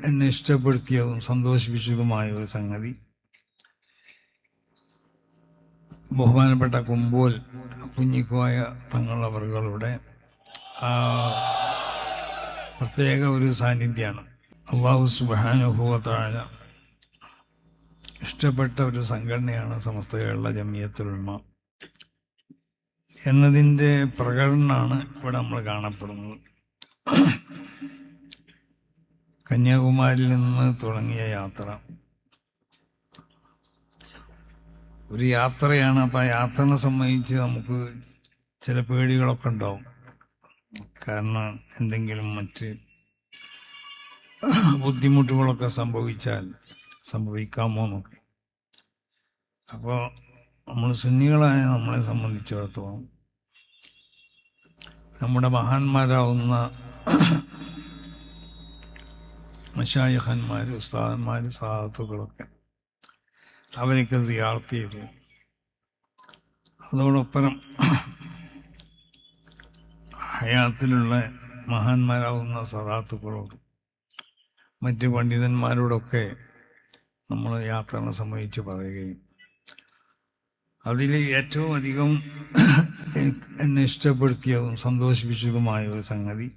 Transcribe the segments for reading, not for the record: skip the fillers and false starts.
എന്നെ ഇഷ്ടപ്പെടുത്തിയതും സന്തോഷിപ്പിച്ചതുമായ ഒരു സംഗതി ബഹുമാനപ്പെട്ട കുമ്പോൽ കുഞ്ഞിക്കോയ തങ്ങളവറുകളുടെ പ്രത്യേക ഒരു സാന്നിധ്യമാണ്. അല്ലാഹു സുബ്ഹാനഹു വ തആല ഇഷ്ടപ്പെട്ട ഒരു സംഘടനയാണ് സമസ്ത കേരള ജംഇയ്യത്തുൽ ഉലമ എന്നതിൻ്റെ പ്രകടനമാണ് ഇവിടെ നമ്മൾ കാണപ്പെടുന്നത്. കന്യാകുമാരിയിൽ നിന്ന് തുടങ്ങിയ യാത്ര ഒരു യാത്രയാണ്. അപ്പം ആ യാത്രനെ സംബന്ധിച്ച് നമുക്ക് ചില പേടികളൊക്കെ ഉണ്ടാവും. കാരണം എന്തെങ്കിലും മറ്റ് ബുദ്ധിമുട്ടുകളൊക്കെ സംഭവിക്കാമോ എന്നൊക്കെ. അപ്പോൾ നമ്മൾ സുന്നികളായ നമ്മളെ സംബന്ധിച്ചിടത്തോളം നമ്മുടെ മഹാന്മാരാവുന്ന മശായിഖന്മാർ, ഉസ്താദന്മാർ, സാദത്തുകളൊക്കെ അവരൊക്കെ സിയാറത്ത് ചെയ്തു. അതോടൊപ്പം ഹയാത്തിലുള്ള മഹാന്മാരാവുന്ന സദാത്തുക്കളോടും മറ്റ് പണ്ഡിതന്മാരോടൊക്കെ നമ്മൾ യാത്രയെ സംബന്ധിച്ച് പറയുകയും അതിൽ ഏറ്റവും അധികം എന്നെ ഇഷ്ടപ്പെടുത്തിയതും സന്തോഷിപ്പിച്ചതുമായ ഒരു സംഗതി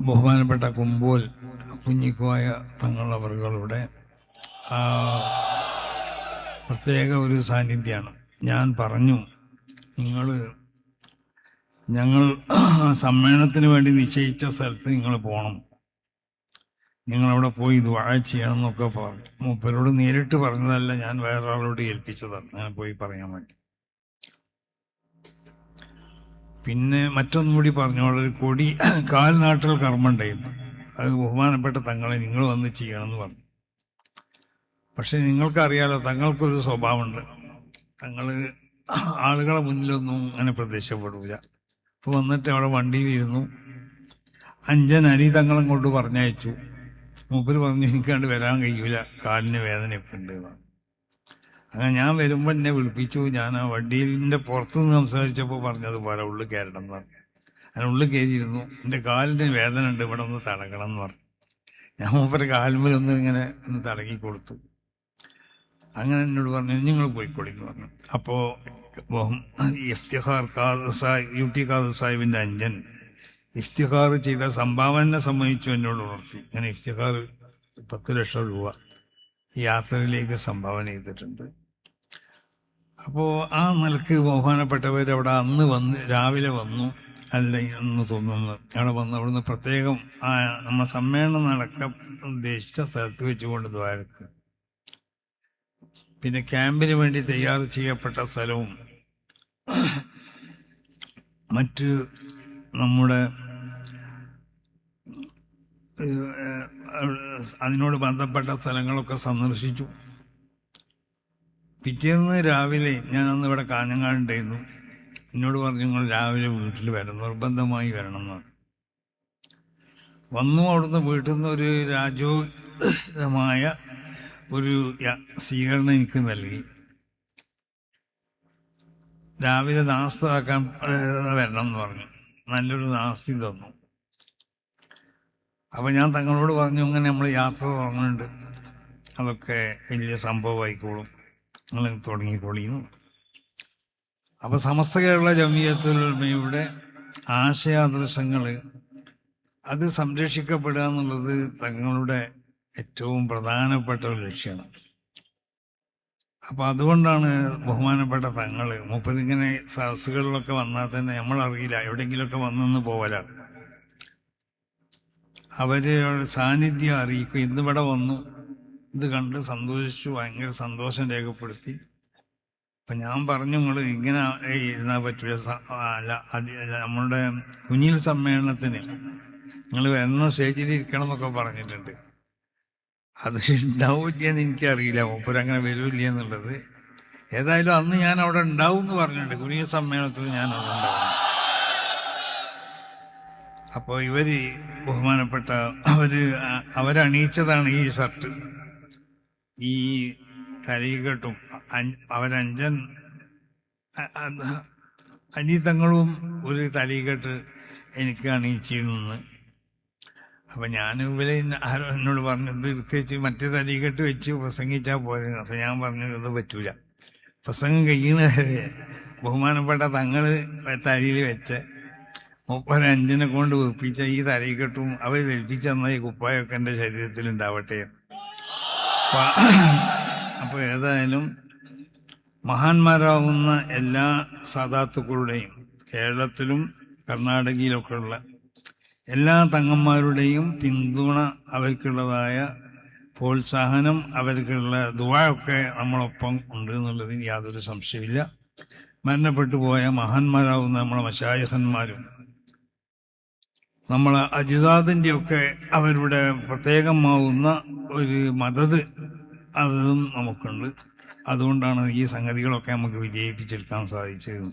ബഹുമാനപ്പെട്ട കുമ്പോൽ കുഞ്ഞിക്കോയ തങ്ങളവറുകളുടെ പ്രത്യേക ഒരു സാന്നിധ്യമാണ്. ഞാൻ പറഞ്ഞു, ഞങ്ങൾ സമ്മേളനത്തിന് വേണ്ടി നിശ്ചയിച്ച സ്ഥലത്ത് നിങ്ങൾ പോകണം, നിങ്ങളവിടെ പോയി ദുആ ചെയ്യണം എന്നൊക്കെ പറഞ്ഞു. മൂപ്പരോട് നേരിട്ട് പറഞ്ഞതല്ല, ഞാൻ വേറൊരാളോട് ഏൽപ്പിച്ചതാണ് ഞാൻ പോയി പറയാൻ വേണ്ടി. പിന്നെ മറ്റൊന്നും കൂടി പറഞ്ഞോളൊരു കൊടി കാൽനാട്ടൽ കർമ്മം ഉണ്ടായിരുന്നു. അത് ബഹുമാനപ്പെട്ട തങ്ങളെ നിങ്ങൾ വന്ന് ചെയ്യണമെന്ന് പറഞ്ഞു. പക്ഷെ നിങ്ങൾക്കറിയാലോ, തങ്ങൾക്കൊരു സ്വഭാവമുണ്ട്. തങ്ങൾ ആളുകളെ മുന്നിലൊന്നും അങ്ങനെ പ്രത്യക്ഷപ്പെടില്ല. അപ്പോൾ വന്നിട്ട് അവിടെ വണ്ടിയിലിരുന്നു. 5 അരി തങ്ങളും കൊണ്ട് പറഞ്ഞയച്ചു. മൂപ്പര് പറഞ്ഞു, എനിക്കണ്ട് വരാൻ കഴിയൂല, കാലിന് വേദനയൊക്കെ ഉണ്ട് എന്നാണ്. അങ്ങനെ ഞാൻ വരുമ്പോൾ എന്നെ വിളിപ്പിച്ചു. ഞാൻ ആ വണ്ടിയിലിൻ്റെ പുറത്തുനിന്ന് സംസാരിച്ചപ്പോൾ പറഞ്ഞതുപോലെ ഉള്ളിൽ കയറണം എന്ന് പറഞ്ഞു. ഞാൻ ഉള്ളിൽ കയറിയിരുന്നു. എൻ്റെ കാലിന് വേദന ഉണ്ട്, ഇവിടെ ഒന്ന് തടകണം എന്ന് പറഞ്ഞു. ഞാൻ മൂപ്പര് കാൽമേലൊന്ന് ഇങ്ങനെ ഒന്ന് തടകി കൊടുത്തു. അങ്ങനെ എന്നോട് പറഞ്ഞു, നിങ്ങൾ പോയിക്കോളിന്ന് പറഞ്ഞു. അപ്പോൾ ഇഫ്തിഖാർ യൂട്ടി ഖാദർ സാഹിബിൻ്റെ അഞ്ചൻ ഇഫ്തിഖാർ ചെയ്ത സംഭാവന സംബന്ധിച്ചു എന്നോട് ഉണർത്തി. അങ്ങനെ ഇഫ്തിഖാർ 10 ലക്ഷം രൂപ ഈ യാത്രയിലേക്ക് സംഭാവന ചെയ്തിട്ടുണ്ട്. അപ്പോൾ ആ നിലക്ക് ബഹുമാനപ്പെട്ടവർ അവിടെ അന്ന് രാവിലെ വന്നു, അല്ല എന്ന് തോന്നുന്നു. അവിടെ വന്ന് അവിടുന്ന് പ്രത്യേകം നമ്മുടെ സമ്മേളനം നടക്കാൻ ഉദ്ദേശിച്ച സ്ഥലത്ത് വെച്ചുകൊണ്ട് ദ്വാരക്ക്, പിന്നെ ക്യാമ്പിന് വേണ്ടി തയ്യാർ ചെയ്യപ്പെട്ട സ്ഥലവും മറ്റ് നമ്മുടെ അതിനോട് ബന്ധപ്പെട്ട സ്ഥലങ്ങളൊക്കെ സന്ദർശിച്ചു. പിറ്റേന്ന് രാവിലെ ഞാൻ അന്ന് ഇവിടെ കാഞ്ഞങ്ങാടുണ്ടായിരുന്നു. എന്നോട് പറഞ്ഞു, നിങ്ങൾ രാവിലെ വീട്ടിൽ വരണം, നിർബന്ധമായി വരണം എന്ന് വന്നു. അവിടുന്ന് വീട്ടിൽ നിന്ന് ഒരു രാജോചിതമായ ഒരു സ്വീകരണം എനിക്ക് നൽകി. രാവിലെ നാസ്താക്കാൻ വരണം എന്ന് പറഞ്ഞു. നല്ലൊരു നാസ്തി തന്നു. അപ്പം ഞാൻ തങ്ങളോട് പറഞ്ഞു, അങ്ങനെ നമ്മൾ യാത്ര തുടങ്ങുന്നുണ്ട്, അതൊക്കെ വലിയ സംഭവമായിക്കോളും, നിങ്ങൾ തുടങ്ങിക്കോളിന്ന്. അപ്പം സമസ്ത കേരള ജംഇയ്യത്തുൽ ഉലമയുടെ ആശയാദർശങ്ങൾ അത് സംരക്ഷിക്കപ്പെടുക എന്നുള്ളത് തങ്ങളുടെ ഏറ്റവും പ്രധാനപ്പെട്ട ഒരു ലക്ഷ്യമാണ്. അപ്പം അതുകൊണ്ടാണ് ബഹുമാനപ്പെട്ട തങ്ങൾ മൂപ്പരിങ്ങനെ സദസ്സുകളിലൊക്കെ വന്നാൽ തന്നെ നമ്മളറിയില്ല, എവിടെയെങ്കിലുമൊക്കെ വന്നെന്ന് പോവലാണ്. അവരുടെ സാന്നിധ്യം അറിയിക്കും. ഇന്നിവിടെ വന്നു, ഇത് കണ്ട് സന്തോഷിച്ചു, ഭയങ്കര സന്തോഷം രേഖപ്പെടുത്തി. അപ്പം ഞാൻ പറഞ്ഞു, നിങ്ങൾ ഇങ്ങനെ ഇരുന്നാൽ പറ്റില്ല, അല്ല നമ്മളുടെ കുഞ്ഞിൽ സമ്മേളനത്തിന് നിങ്ങൾ വരണം, സ്റ്റേജിൽ ഇരിക്കണം എന്നൊക്കെ പറഞ്ഞിട്ടുണ്ട്. അത് ഉണ്ടാവില്ലെന്ന് എനിക്കറിയില്ല, മൂപ്പരങ്ങനെ വരില്ല എന്നുള്ളത്. ഏതായാലും അന്ന് ഞാൻ അവിടെ ഉണ്ടാവും എന്ന് പറഞ്ഞിട്ടുണ്ട്. കുഞ്ഞിൽ സമ്മേളനത്തിൽ ഞാൻ അവിടെ ഉണ്ടാവും. അപ്പോൾ ഇവർ ബഹുമാനപ്പെട്ട അവരണിയിച്ചതാണ് ഈ ഷർട്ട്, ഈ തലീകെട്ടും. അവരഞ്ചൻ അനിതങ്ങളും ഒരു തലീകെട്ട് എനിക്ക് അണിയിച്ചിരുന്നു. അപ്പം ഞാൻ ഇവരെ ആരോ എന്നോട് പറഞ്ഞു ഇത് എടുത്തേച്ച് മറ്റേ തലീകെട്ട് വെച്ച് പ്രസംഗിച്ചാൽ പോരെ. അപ്പം ഞാൻ പറഞ്ഞു ഇത് പറ്റൂല, പ്രസംഗം കഴിയണ വരെ ബഹുമാനപ്പെട്ട തങ്ങൾ തലയിൽ വെച്ച് 35 കൊണ്ട് വെപ്പിച്ച ഈ തലീകെട്ടും അവർ ധരിപ്പിച്ച തന്ന ഈ കുപ്പായൊക്കെ എൻ്റെ ശരീരത്തിലുണ്ടാവട്ടെ. അപ്പോൾ ഏതായാലും മഹാന്മാരാകുന്ന എല്ലാ സാദാത്തുക്കളുടെയും കേരളത്തിലും കർണാടകയിലൊക്കെ ഉള്ള എല്ലാ തങ്ങന്മാരുടെയും പിന്തുണ, അവർക്കുള്ളതായ പ്രോത്സാഹനം, അവർക്കുള്ള ദുആയൊക്കെ നമ്മളൊപ്പം ഉണ്ട് എന്നുള്ളതിന് യാതൊരു സംശയമില്ല. മരണപ്പെട്ടു പോയ മഹാന്മാരാകുന്ന നമ്മളെ മശായിഖന്മാരും നമ്മളെ അജിതാദിൻ്റെയൊക്കെ അവരുടെ പ്രത്യേകമാവുന്ന ഒരു മദത് അതും നമുക്കുണ്ട്. അതുകൊണ്ടാണ് ഈ സംഗതികളൊക്കെ നമുക്ക് വിജയിപ്പിച്ചെടുക്കാൻ സാധിച്ചത്.